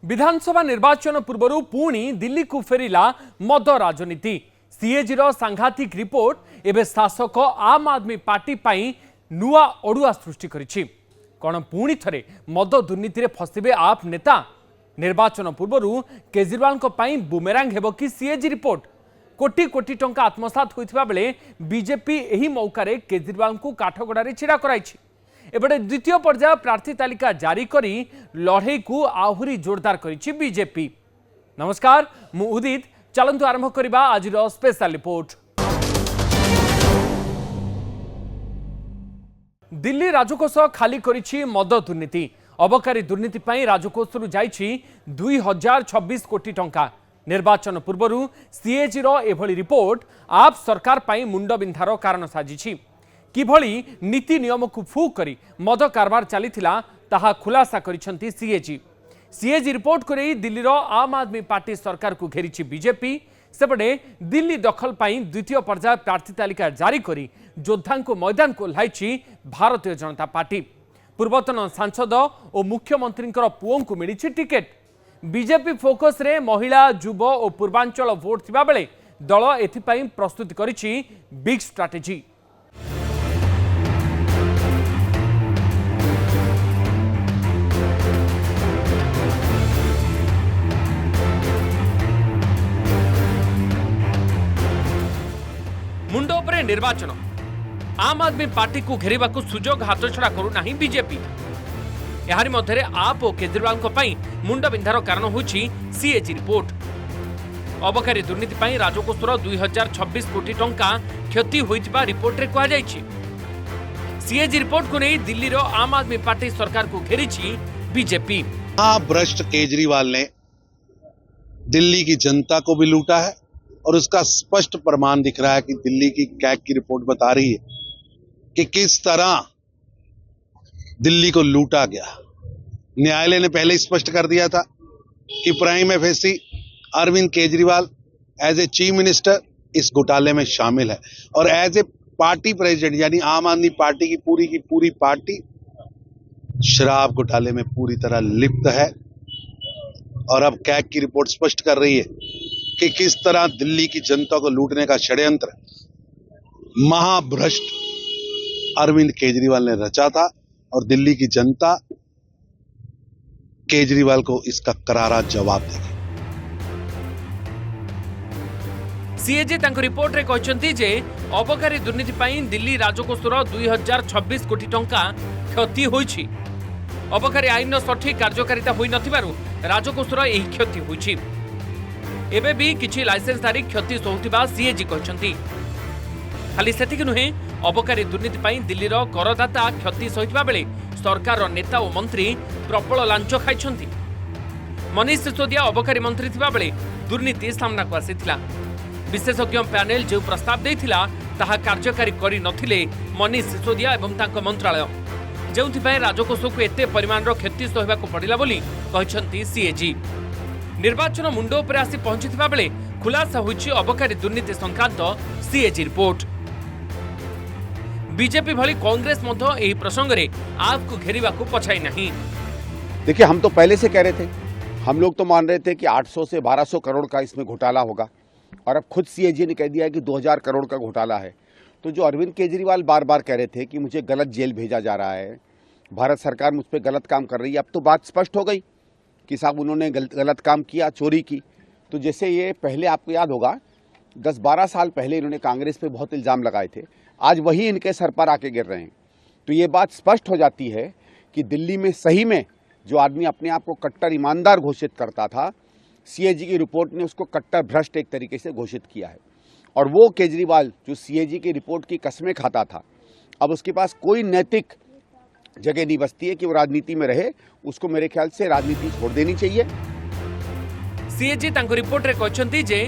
विधानसभा निर्वाचन पूर्व पुणी दिल्ली को फेरिला मद राजनीति। सीएजी सांघातिक रिपोर्ट एवं शासक आम आदमी पार्टी पाई नुआ अड़ुआ सृष्टि करिछि। कौन पुणी थरे मद दुर्नीति रे फसिबे आप नेता? निर्वाचन पूर्व केजरीवाल बुमेरांग हेबो कि सीएजी रिपोर्ट? कोटी कोटी टंका आत्मसात होइथिबा बेले बीजेपी एही मौकारे केजरीवाल को काठगड़ारे छिड़ा कराइछि। एबडे द्वितीय पर्याय प्रार्थी तालिका जारी करी लड़ई को आहुरी जोरदार करिछि बीजेपी। नमस्कार, मु उदित। चलंतु आरंभ करिबा आज स्पेशल रिपोर्ट। दिल्ली राजकोष खाली करिछि मद दुर्नीति। अबकारी दुर्नीति पई राजकोषरु जाइछि 2026 कोटी टंका। निर्वाचन पूर्व सीएजी एभली रिपोर्ट आप सरकार पई मुंडबिंधार कारण साजिछि। किभली नीति नियम को फूक करी मद कारबार चलीथिला ताहा खुलासा करिसंती सीएजी। सीएजी रिपोर्ट करे दिल्ली आम आदमी पार्टी सरकार को घेरिछि बीजेपी। सेपटे दिल्ली दखल पाई द्वितीय पर्याय प्रार्थी तालिका जारी करी योद्धा को मैदान को ओह्लाइछि भारतीय जनता पार्टी। पूर्वतन सांसद और मुख्यमंत्री पुओं को मिली टिकेट। बीजेपी फोकस रे महिला, युव और पूर्वांचल भोट थिबा बेले दल एथिपाई प्रस्तुत करिछि बिग स्ट्राटेजी। मुंड उपरे निर्वाचन, आम आदमी पार्टी को घेरिबा को सुजोग हाथछड़ा करू नाही बीजेपी। यारी मध्यरे आप और केजरीवाल को पई मुंडबिंधार कारण होछि सीएजी रिपोर्ट। अबकारी दुर्नीति पई राजकोषर 2026 कोटी टंका क्षति होइतिबा रिपोर्ट रे कहा जायछि। सीएजी रिपोर्ट को नहीं दिल्ली रो आम आदमी पार्टी सरकार को घेरिछि बीजेपी। भ्रष्ट केजरीवाल ने दिल्ली की जनता को भी लूटा है और उसका स्पष्ट प्रमाण दिख रहा है कि दिल्ली की कैग की रिपोर्ट बता रही है कि किस तरह दिल्ली को लूटा गया। न्यायालय ने पहले स्पष्ट कर दिया था कि prima facie Arvind Kejriwal as a chief minister इस घोटाले में शामिल है और एज ए पार्टी प्रेसिडेंट यानी आम आदमी पार्टी की पूरी पार्टी शराब घोटाले में पूरी तरह लिप्त है। और अब कैग की रिपोर्ट स्पष्ट कर रही है कि किस तरह दिल्ली की जनता को लूटने का षड्यंत्र महाभ्रष्ट अरविंद केजरीवाल ने रचा था और दिल्ली की जनता केजरीवाल को इसका करारा जवाब देगी। सीएजी तांको रिपोर्ट रे कहचंती जे अबकारी दुर्नीति पई दिल्ली राजकोषर 2026 कोटी टंका क्षति होईछि। अबकारी आईन सठिक कार्यकारिता होई नथिबारु राजकोषर एही क्षति होईछि। एबे भी किछि लाइसेंसधारी क्षति सोहुतिबा सीएजी कहचंती। खाली सेतिक नुहे, अबकारी दुर्नीति पई दिल्लीर करदाता क्षति सहितबा बेले सरकार नेता और मंत्री प्रबल लांच खाइछंती। मनीष सिसोदिया अबकारी मंत्री थिबा बेले दुर्नीति सामना को आसीथिला। विशेषज्ञ पैनल जो प्रस्ताव देइथिला ताहा कार्यकारी करि नथिले मनीष सिसोदिया एवं तांको मंत्रालय, जेउथिपाई राजकोष को एते परिमाणर क्षति सहिबा को पड़िला बोली कहछंती सीएजी। निर्वाचन मुंड उपरे आसी पहुंचिथिबा बेले खुलासा होइछि अबकारी दुर्नीति संक्रांत सीएजी रिपोर्ट। बीजेपी भली कांग्रेस मध्य एही प्रसंग रे आपको घेरिबा को पछाई नहीं। देखिए, हम तो पहले से कह रहे थे, हम लोग तो मान रहे थे कि 800 से 1200 करोड़ का इसमें घोटाला होगा और अब खुद सीएजी ने कह दिया है कि 2000 करोड़ का घोटाला है। तो जो अरविंद केजरीवाल बार बार कह रहे थे कि मुझे गलत जेल भेजा जा रहा है, भारत सरकार मुझ पर गलत काम कर रही है, अब तो बात स्पष्ट हो गई कि साहब उन्होंने गलत काम किया, चोरी की। तो जैसे ये पहले आपको याद होगा 10-12 साल पहले इन्होंने कांग्रेस पे बहुत इल्ज़ाम लगाए थे, आज वही इनके सर पर आके गिर रहे हैं। तो ये बात स्पष्ट हो जाती है कि दिल्ली में सही में जो आदमी अपने आप को कट्टर ईमानदार घोषित करता था, सीएजी की रिपोर्ट ने उसको कट्टर भ्रष्ट एक तरीके से घोषित किया है। और वो केजरीवाल जो सीएजी की रिपोर्ट की कसमें खाता था, अब उसके पास कोई नैतिक जगह नहीं बचती है कि वो राजनीति में रहे। उसको मेरे ख्याल से राजनीति छोड़ देनी चाहिए। सीएजी तांको रिपोर्ट रे कहचंती जे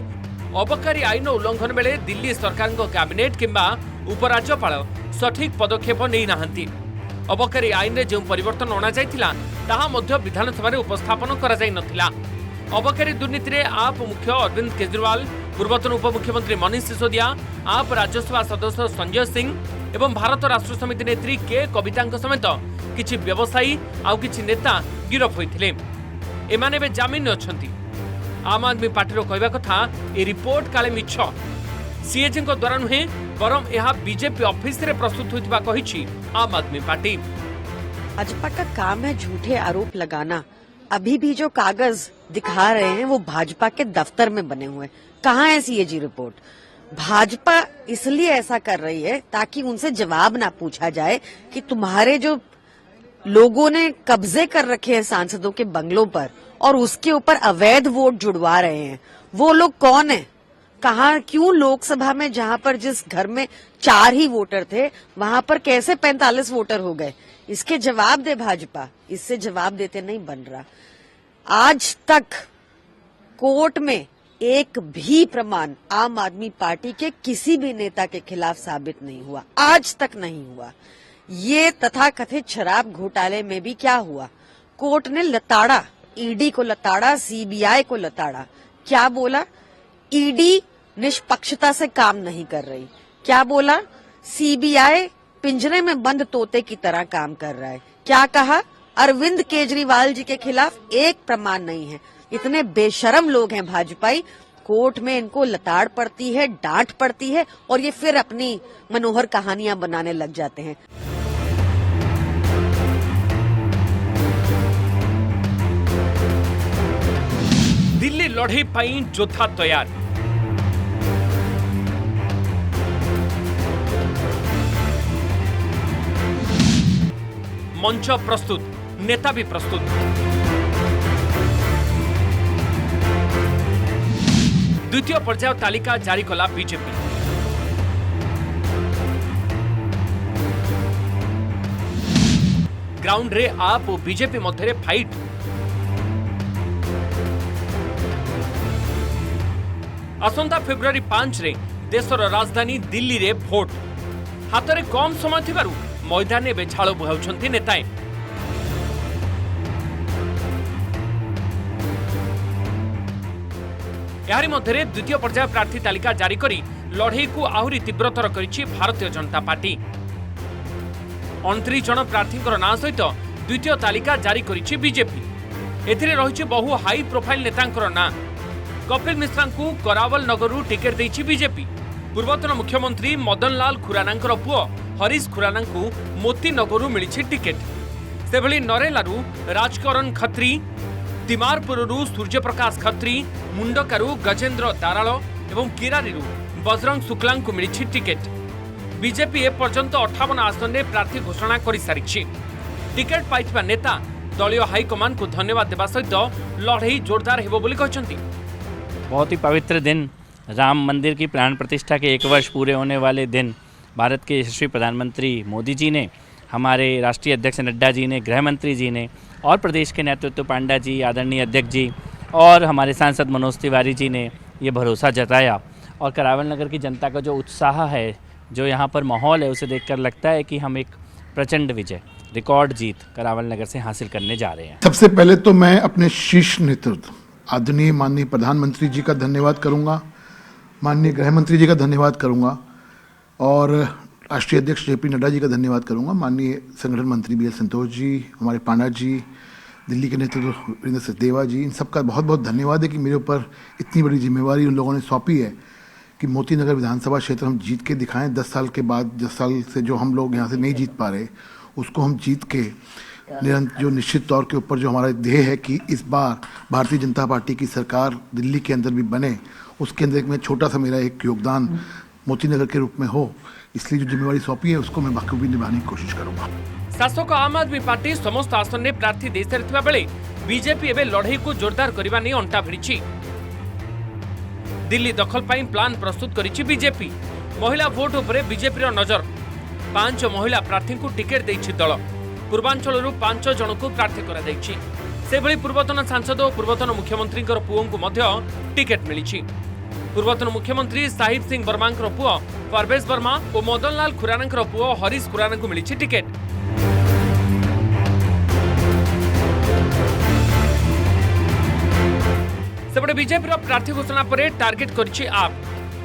अबकारी आईन उल्लंघन बेले दिल्ली सरकार कैबिनेट किंबा उपराज्यपाल सठिक पदक्षेप नहीं नाहंती। अबकारी आईन रे जो परिवर्तन अणा जाइथिला ताहा मध्य विधानसभा रे उपस्थापन करा जाई नथिला। अबकारी दुर्नीति रे आप मुख्य अरविंद केजरीवाल, पूर्वतन उपमुख्यमंत्री मनीष सिसोदिया, आप राज्यसभा सदस्य संजय सिंह एवं भारत राष्ट्र समिति नेत्री के कविता समेत किछि व्यवसायी आउ किछि नेता गिरफ होइथिले। एमाने बे जामिन अछंती। आम आदमी पार्टी कहवा कथा ए रिपोर्ट काले मिछ सीएजी द्वारा नुहे बरम यह बीजेपी ऑफिस रे प्रस्तुत होइतिबा कहिछि आम आदमी पार्टी। भाजपा का काम है झूठे आरोप लगाना। अभी भी जो कागज दिखा रहे हैं वो भाजपा के दफ्तर में बने हुए। कहाँ है सीएजी रिपोर्ट? भाजपा इसलिए ऐसा कर रही है ताकि उनसे जवाब ना पूछा जाए कि तुम्हारे जो लोगों ने कब्जे कर रखे हैं सांसदों के बंगलों पर और उसके ऊपर अवैध वोट जुड़वा रहे हैं, वो लोग कौन है? कहाँ, क्यों लोकसभा में जहां पर जिस घर में 4 ही वोटर थे वहां पर कैसे 45 वोटर हो गए? इसके जवाब दे भाजपा। इससे जवाब देते नहीं बन रहा। आज तक कोर्ट में एक भी प्रमाण आम आदमी पार्टी के किसी भी नेता के खिलाफ साबित नहीं हुआ, आज तक नहीं हुआ। ये तथाकथित शराब घोटाले में भी क्या हुआ? कोर्ट ने लताड़ा, ईडी को लताड़ा, सीबीआई को लताड़ा। क्या बोला? ईडी निष्पक्षता से काम नहीं कर रही। क्या बोला? सीबीआई पिंजरे में बंद तोते की तरह काम कर रहा है। क्या कहा? अरविंद केजरीवाल जी के खिलाफ एक प्रमाण नहीं है। इतने बेशरम लोग हैं भाजपाई, कोर्ट में इनको लताड़ पड़ती है, डांट पड़ती है और ये फिर अपनी मनोहर कहानियां बनाने लग जाते हैं। दिल्ली लड़ई पाई योद्धा तैयार। मंच प्रस्तुत, नेता भी प्रस्तुत। द्वितीय पर्याय तालिका जारी कला बीजेपी। ग्राउंड रे आप और बीजेपी मध्य फाइट। आसंता फेब्रुआरी 5 रे देशर राजधानी दिल्ली रे भोट। हाथ में कम समय थिबारु मैदान में झाड़ बुहाउछंती नेताए। यारी मध्य द्वितीय पर्याय प्रार्थी तालिका जारी करी लड़ई को आहुरी तीव्रतर करिछि भारतीय जनता पार्टी। 29 जन प्रार्थी नाँ सहित द्वितीय तालिका जारी करिछि बीजेपी। एथिरे रहिछि बहु हाई प्रोफाइल नेतांकर नाँ। कपिल मिश्रा को करावल नगरु टिकेट देछि बीजेपी। पूर्वतन मुख्यमंत्री मदन लाल खुरानांकर पुओ हरीश खुराना को मोती नगरु मिलिछि टिकेट। सेभली नरेलारू राजकरण खत्री, तिमारपुररू सूर्यप्रकाश खत्री, मुंडकारु गजेंद्र दाराल एवं किरारीरू बजरंग शुक्ला को मिलिछि टिकेट। बीजेपी ए पर्यंत 58 आसन में प्रार्थी घोषणा कर सारी। टिकेट पाइथिबा नेता दलीय हाईकमान को धन्यवाद देवा सहित लड़ई जोरदार हेबो बोली कहछंती। बहुत ही पवित्र दिन, राम मंदिर की प्राण प्रतिष्ठा के 1 वर्ष पूरे होने वाले दिन भारत के यशस्वी प्रधानमंत्री मोदी जी ने, हमारे राष्ट्रीय अध्यक्ष नड्डा जी ने, गृह मंत्री जी ने और प्रदेश के नेतृत्व पांडा जी, आदरणीय अध्यक्ष जी और हमारे सांसद मनोज तिवारी जी ने ये भरोसा जताया। और करावल नगर की जनता का जो उत्साह है, जो यहाँ पर माहौल है, उसे देखकर लगता है कि हम एक प्रचंड विजय, रिकॉर्ड जीत करावल नगर से हासिल करने जा रहे हैं। सबसे पहले तो मैं अपने शीर्ष नेतृत्व आदरणीय माननीय प्रधानमंत्री जी का धन्यवाद करूंगा, माननीय गृह मंत्री जी का धन्यवाद करूंगा और राष्ट्रीय अध्यक्ष जेपी नड्डा जी का धन्यवाद करूंगा, माननीय संगठन मंत्री बीएल संतोष जी, हमारे पांडा जी, दिल्ली के नेतृत्व वीरेंद्र सचदेवा जी, इन सबका बहुत बहुत धन्यवाद है कि मेरे ऊपर इतनी बड़ी जिम्मेवारी उन लोगों ने सौंपी है कि मोती नगर विधानसभा क्षेत्र हम जीत के दिखाएं। 10 साल के बाद, 10 साल से जो हम लोग यहाँ से नहीं जीत पा रहे, उसको हम जीत के जो निश्चित तौर के ऊपर जो हमारा ध्येय है कि इस बार भारतीय जनता पार्टी की सरकार दिल्ली के अंदर भी बने, उसके अंदर में छोटा सा मेरा एक योगदान मोती नगर के रूप में हो, इसलिए जो जिम्मेवारी सौंपी है उसको मैं बखूबी निभाने की कोशिश करूंगा। शासक आम आदमी पार्टी समस्त आसन में प्रार्थी दे सारिथिबा बेले बीजेपी एबे लड़ई को जोरदार करबा नै अंटा भिड़िछि। दिल्ली दखल पाई प्लान प्रस्तुत करिछि बीजेपी। महिला भोट उपरे बीजेपी रो नजर। 5 महिला प्रार्थी को टिकेट दैछि दल। पूर्वांचलरू 5 जन को प्रार्थी करा दैछि। सेभली पूर्वतन सांसद और पूर्वतन मुख्यमंत्री पुओं को मध्य टिकेट मिलिछि। पूर्वतन मुख्यमंत्री साहिब सिंह वर्मा पुओ परवेश वर्मा और मदन लाल खुराना पुओ हरीश खुराना को मिलिछि टिकेट। सेपटे बीजेपी प्रार्थी घोषणा पर टार्गेट करिछि आप।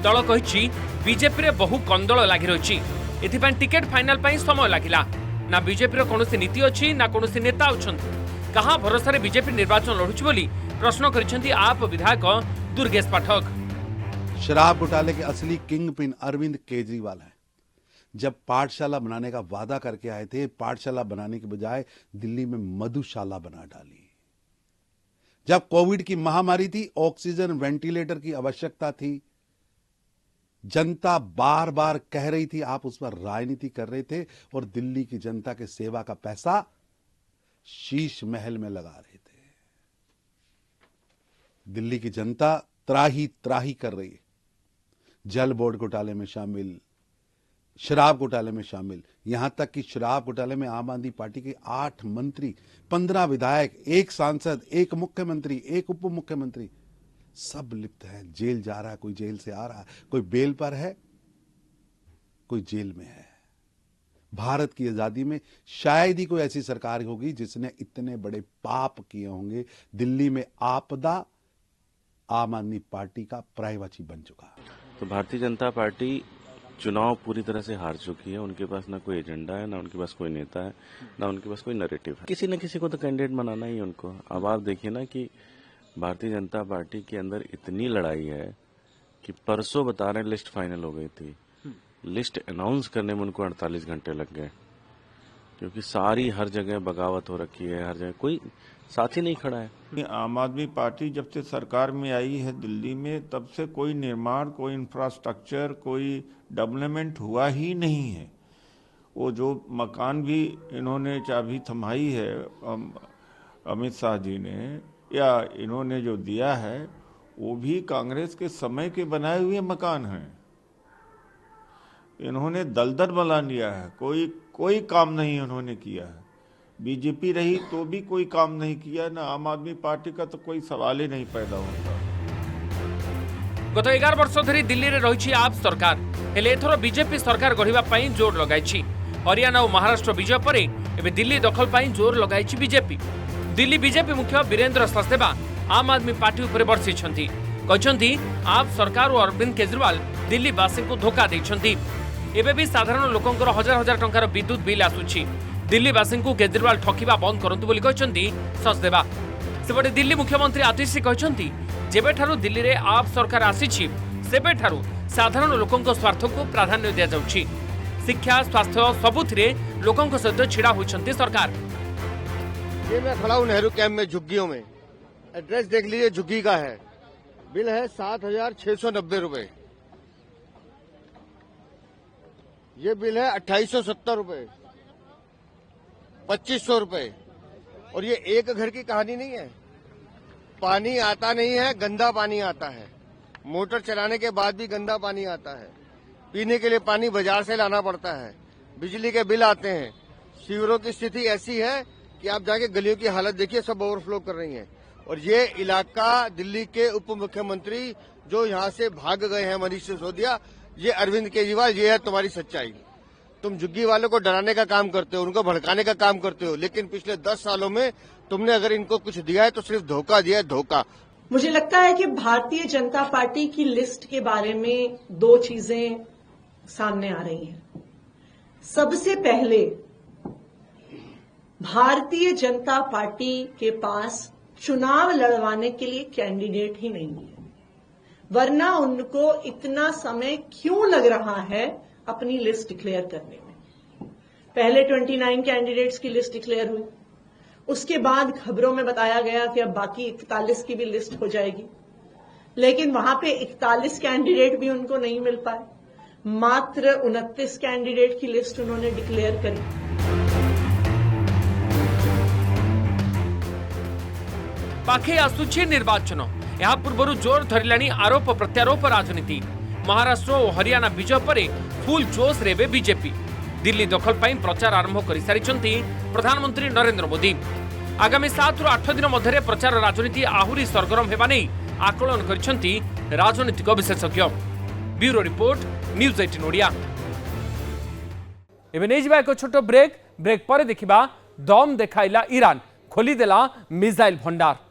दल कहिछि बीजेपी रे बहु कंदल लागि रहिछि, एथिपाई टिकेट फाइनल पाई समय लागिला। ना बीजेपी रो कोनोसी नीति अछि ना कोनोसी नेता अछंती। कहा भरोसा बीजेपी निर्वाचन लड़ुची बोली प्रश्न करिसेंती आप विधायक दुर्गेश पाठक। शराब घोटाले के असली किंग पिन अरविंद केजरीवाल हैं। जब पाठशाला बनाने का वादा करके आए थे, पाठशाला बनाने के बजाय दिल्ली में मधुशाला बना डाली। जब कोविड की महामारी थी, ऑक्सीजन वेंटिलेटर की आवश्यकता थी, जनता बार बार कह रही थी, आप उस पर राजनीति कर रहे थे और दिल्ली की जनता के सेवा का पैसा शीश महल में लगा रहे थे। दिल्ली की जनता त्राही त्राही कर रही है। जल बोर्ड घोटाले में शामिल, शराब घोटाले में शामिल, यहां तक कि शराब घोटाले में आम आदमी पार्टी के 8 मंत्री, 15 विधायक, 1 सांसद, 1 मुख्यमंत्री, 1 उप मुख्यमंत्री सब लिप्त हैं। जेल जा रहा है, कोई जेल से आ रहा है, कोई बेल पर है, कोई जेल में है। भारत की आजादी में शायद ही कोई ऐसी सरकार होगी जिसने इतने बड़े पाप किए होंगे। दिल्ली में आपदा आम आदमी पार्टी का पर्यायवाची बन चुका। तो भारतीय जनता पार्टी चुनाव पूरी तरह से हार चुकी है। उनके पास ना कोई एजेंडा है, ना उनके पास कोई नेता है, ना उनके पास कोई नैरेटिव है। किसी न किसी को तो कैंडिडेट बनाना ही है उनको। अब आप देखिए ना कि भारतीय जनता पार्टी के अंदर इतनी लड़ाई है कि परसों बता रहे लिस्ट फाइनल हो गई थी। लिस्ट अनाउंस करने में उनको 48 घंटे लग गए, क्योंकि सारी हर जगह बगावत हो रखी है, हर जगह कोई साथी नहीं खड़ा है। आम आदमी पार्टी जब से सरकार में आई है दिल्ली में, तब से कोई निर्माण, कोई इंफ्रास्ट्रक्चर, कोई डेवलपमेंट हुआ ही नहीं है। वो जो मकान भी इन्होंने चाबी थमाई है अमित शाह जी ने, या इन्होंने जो दिया है, वो भी कांग्रेस के समय के बनाए हुए मकान हैं। इन्होंने दलदल बना लिया है, कोई काम नहीं इन्होंने किया है। बीजेपी रही तो भी कोई काम नहीं किया, ना आम आदमी पार्टी का तो कोई सवाल ही नहीं पैदा होता। गत 11 वर्ष धरी दिल्ली में रही आप सरकार, हेले एथर बीजेपी सरकार गढ़िबा पई जोर लगाई। हरियाणा और महाराष्ट्र विजय पर एवं दिल्ली दखल पई जोर लगाई बीजेपी। दिल्ली बीजेपी मुख्य वीरेंद्र सचदेवा आम आदमी पार्टी उपर बर्षिछंती, कहछंती आप सरकार और अरविंद केजरीवाल दिल्ली वासी को धोखा देछंती। एबे भी साधारण लोकंकर हजार हजार टंकार विद्युत बिल आसुछि। दिल्ली वासी को केजरीवाल ठकिबा बंद करंतु बोली कहछंती सचदेवा। सेपटे दिल्ली मुख्यमंत्री आतिशी कहछंती, जेबेठारु दिल्ली रे आप सरकार आसीछि, सेबेठारु साधारण लोकंक स्वार्थ को प्राधान्य दिया जाउछि। शिक्षा, स्वास्थ्य सबुथिरे लोकंक सहित छिड़ा होइछंती सरकार। ये मैं खड़ा हूँ नेहरू कैंप में, झुग्गियों में। एड्रेस देख लीजिए, झुग्गी का है। बिल है 7,690 रुपए। ये बिल है 2,870 रुपए, 2,500 रुपए। और ये एक घर की कहानी नहीं है। पानी आता नहीं है, गंदा पानी आता है। मोटर चलाने के बाद भी गंदा पानी आता है। पीने के लिए पानी बाजार से लाना पड़ता है। बिजली के बिल आते हैं। सीवरों की स्थिति ऐसी है कि आप जाके गलियों की हालत देखिए, सब ओवरफ्लो कर रही हैं। और ये इलाका दिल्ली के उप मुख्यमंत्री जो यहाँ से भाग गए हैं, मनीष सिसोदिया, ये अरविंद केजरीवाल, ये है तुम्हारी सच्चाई। तुम झुग्गी वालों को डराने का काम करते हो, उनको भड़काने का काम करते हो, लेकिन पिछले 10 सालों में तुमने अगर इनको कुछ दिया है तो सिर्फ धोखा दिया है, धोखा। मुझे लगता है कि भारतीय जनता पार्टी की लिस्ट के बारे में 2 चीजें सामने आ रही हैं। सबसे पहले, भारतीय जनता पार्टी के पास चुनाव लड़वाने के लिए कैंडिडेट ही नहीं है, वरना उनको इतना समय क्यों लग रहा है अपनी लिस्ट डिक्लेयर करने में। पहले 29 कैंडिडेट्स की लिस्ट डिक्लेयर हुई, उसके बाद खबरों में बताया गया कि अब बाकी 41 की भी लिस्ट हो जाएगी, लेकिन वहां पे 41 कैंडिडेट भी उनको नहीं मिल पाए। मात्र 29 कैंडिडेट की लिस्ट उन्होंने डिक्लेयर करी। पाखे आसुछि निर्वाचन, यहाँ पूर्व जोर धरलानी आरोप प्रत्यारोप राजनीति। महाराष्ट्र और हरियाणा विजय पर फुल जोश रे बीजेपी। दिल्ली दखल पर प्रचार आरंभ कर सारी प्रधानमंत्री नरेंद्र मोदी। आगामी 7 ରୁ 8 दिन मध्य प्रचार राजनीति आहुरी सरगरम होगा नहीं आकलन करछंती राजनीतिक विशेषज्ञ। Bureau report, news 18 Odia. एबे नहीं जिबा एक छोटो ब्रेक पर देखिबा दम देखाइला ईरान, खोलीदेला मिसाइल भंडार।